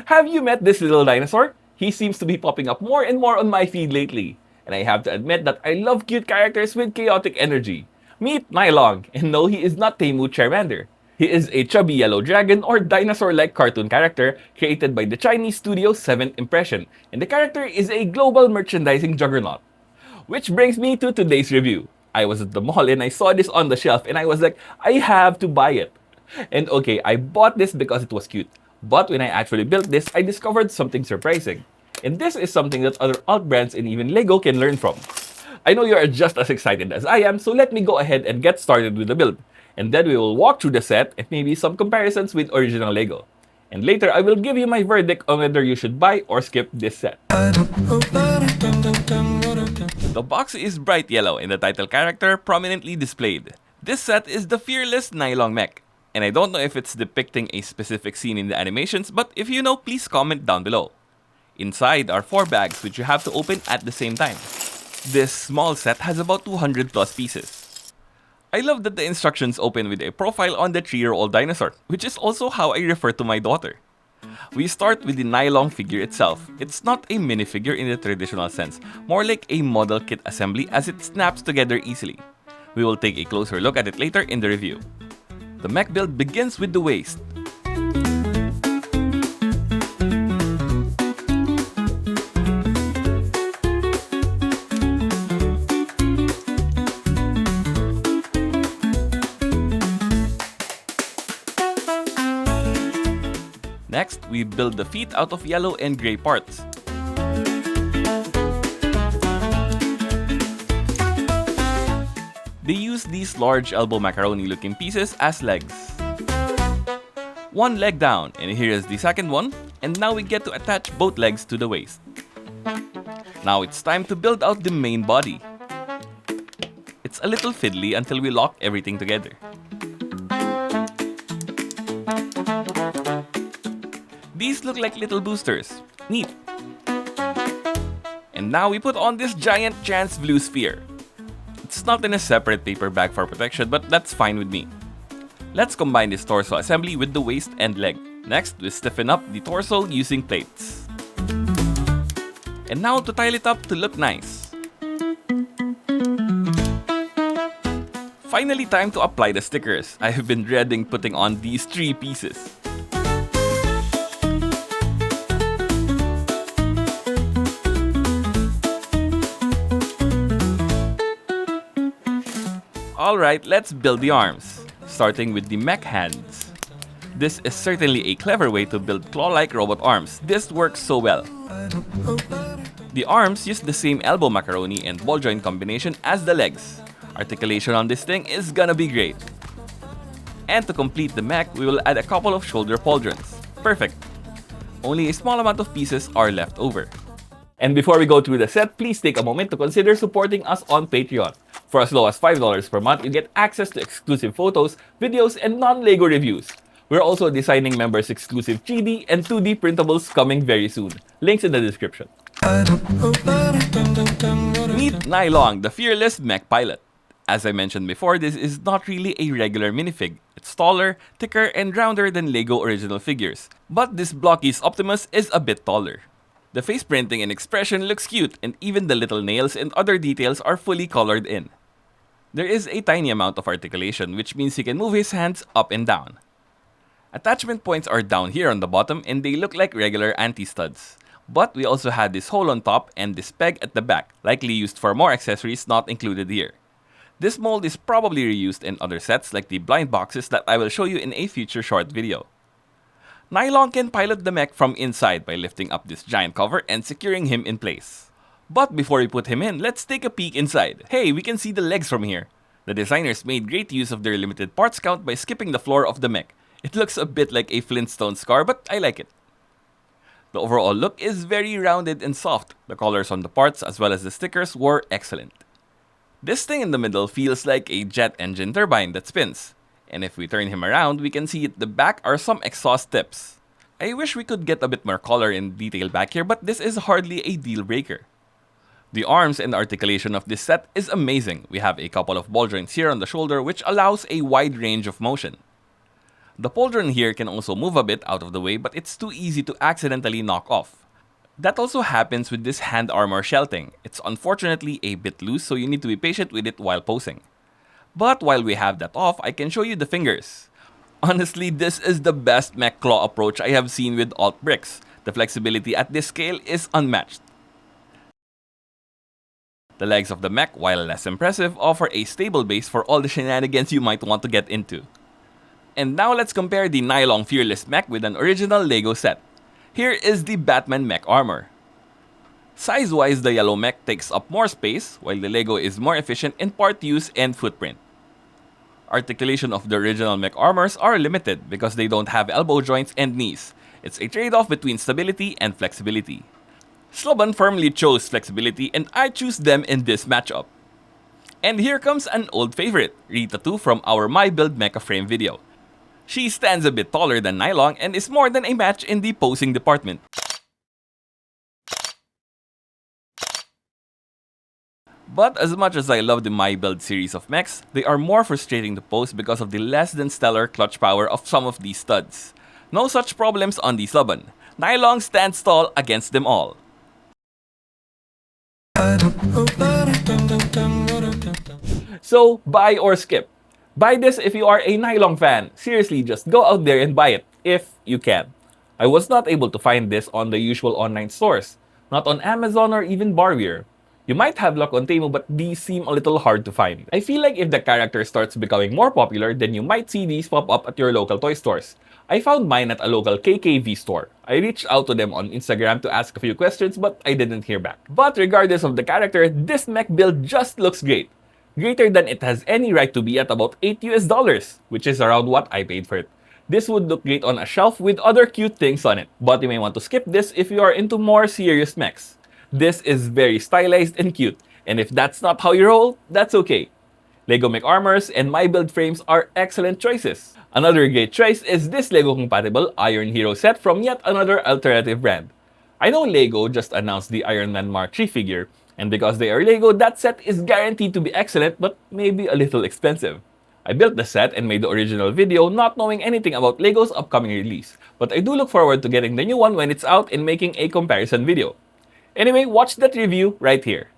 Have you met this little dinosaur? He seems to be popping up more and more on my feed lately. And I have to admit that I love cute characters with chaotic energy. Meet NAILONG, and no, he is not Temu Charmander. He is a chubby yellow dragon or dinosaur-like cartoon character created by the Chinese studio 7th Impression, and the character is a global merchandising juggernaut. Which brings me to today's review. I was at the mall and I saw this on the shelf and I was like, I have to buy it. And okay, I bought this because it was cute. But when I actually built this, I discovered something surprising. And this is something that other alt brands and even LEGO can learn from. I know you are just as excited as I am, so let me go ahead and get started with the build. And then we will walk through the set and maybe some comparisons with original LEGO. And later, I will give you my verdict on whether you should buy or skip this set. The box is bright yellow and the title character prominently displayed. This set is the fearless NAILONG Mech. And I don't know if it's depicting a specific scene in the animations, but if you know, please comment down below. Inside are 4 bags which you have to open at the same time. This small set has about 200 plus pieces. I love that the instructions open with a profile on the 3-year-old dinosaur, which is also how I refer to my daughter. We start with the NAILONG figure itself. It's not a minifigure in the traditional sense, more like a model kit assembly as it snaps together easily. We will take a closer look at it later in the review. The mech build begins with the waist. Next, we build the feet out of yellow and gray parts. They use these large elbow macaroni looking pieces as legs. One leg down, and here is the second one, and now we get to attach both legs to the waist. Now it's time to build out the main body. It's a little fiddly until we lock everything together. These look like little boosters. Neat. And now we put on this giant trans blue sphere. It's not in a separate paper bag for protection, but that's fine with me. Let's combine this torso assembly with the waist and leg. Next, we stiffen up the torso using plates. And now to tile it up to look nice. Finally, time to apply the stickers. I have been dreading putting on these 3 pieces. Alright, let's build the arms, starting with the mech hands. This is certainly a clever way to build claw-like robot arms. This works so well. The arms use the same elbow macaroni and ball joint combination as the legs. Articulation on this thing is gonna be great. And to complete the mech, we will add a couple of shoulder pauldrons. Perfect. Only a small amount of pieces are left over. And before we go through the set, please take a moment to consider supporting us on Patreon. For as low as $5 per month, you get access to exclusive photos, videos, and non-LEGO reviews. We're also designing members exclusive 3D and 2D printables coming very soon. Links in the description. Meet NAILONG, the fearless mech pilot. As I mentioned before, this is not really a regular minifig. It's taller, thicker, and rounder than LEGO original figures. But this Blocky's Optimus is a bit taller. The face printing and expression looks cute, and even the little nails and other details are fully colored in. There is a tiny amount of articulation, which means he can move his hands up and down. Attachment points are down here on the bottom and they look like regular anti-studs. But we also had this hole on top and this peg at the back, likely used for more accessories not included here. This mold is probably reused in other sets like the blind boxes that I will show you in a future short video. NAILONG can pilot the mech from inside by lifting up this giant cover and securing him in place. But before we put him in, let's take a peek inside. Hey, we can see the legs from here. The designers made great use of their limited parts count by skipping the floor of the mech. It looks a bit like a Flintstones car, but I like it. The overall look is very rounded and soft. The colors on the parts as well as the stickers were excellent. This thing in the middle feels like a jet engine turbine that spins. And if we turn him around, we can see at the back are some exhaust tips. I wish we could get a bit more color and detail back here, but this is hardly a deal breaker. The arms and articulation of this set is amazing. We have a couple of ball joints here on the shoulder which allows a wide range of motion. The pauldron here can also move a bit out of the way, but it's too easy to accidentally knock off. That also happens with this hand armor shelting. It's unfortunately a bit loose, so you need to be patient with it while posing. But while we have that off, I can show you the fingers. Honestly, this is the best mech claw approach I have seen with alt bricks. The flexibility at this scale is unmatched. The legs of the mech, while less impressive, offer a stable base for all the shenanigans you might want to get into. And now let's compare the NAILONG Fearless Mech with an original LEGO set. Here is the Batman mech armor. Size-wise, the yellow mech takes up more space, while the LEGO is more efficient in part use and footprint. Articulation of the original mech armors are limited because they don't have elbow joints and knees. It's a trade-off between stability and flexibility. SLUBAN firmly chose flexibility and I choose them in this matchup. And here comes an old favorite, Rita 2 from our My Build Mecha Frame video. She stands a bit taller than NAILONG and is more than a match in the posing department. But as much as I love the My Build series of mechs, they are more frustrating to pose because of the less than stellar clutch power of some of these studs. No such problems on the SLUBAN. NAILONG stands tall against them all. So, buy or skip? Buy this if you are a NAILONG fan. Seriously, just go out there and buy it, if you can. I was not able to find this on the usual online stores, not on Amazon or even Barware. You might have luck on Temu, but these seem a little hard to find. I feel like if the character starts becoming more popular, then you might see these pop up at your local toy stores. I found mine at a local KKV store. I reached out to them on Instagram to ask a few questions, but I didn't hear back. But regardless of the character, this mech build just looks great. Greater than it has any right to be at about $8 US, which is around what I paid for it. This would look great on a shelf with other cute things on it, but you may want to skip this if you are into more serious mechs. This is very stylized and cute, and if that's not how you roll, that's okay. LEGO Mech Armors and My Build frames are excellent choices. Another great choice is this LEGO-compatible Iron Hero set from yet another alternative brand. I know LEGO just announced the Iron Man Mark III figure, and because they are LEGO, that set is guaranteed to be excellent but maybe a little expensive. I built the set and made the original video not knowing anything about LEGO's upcoming release, but I do look forward to getting the new one when it's out and making a comparison video. Anyway, watch that review right here.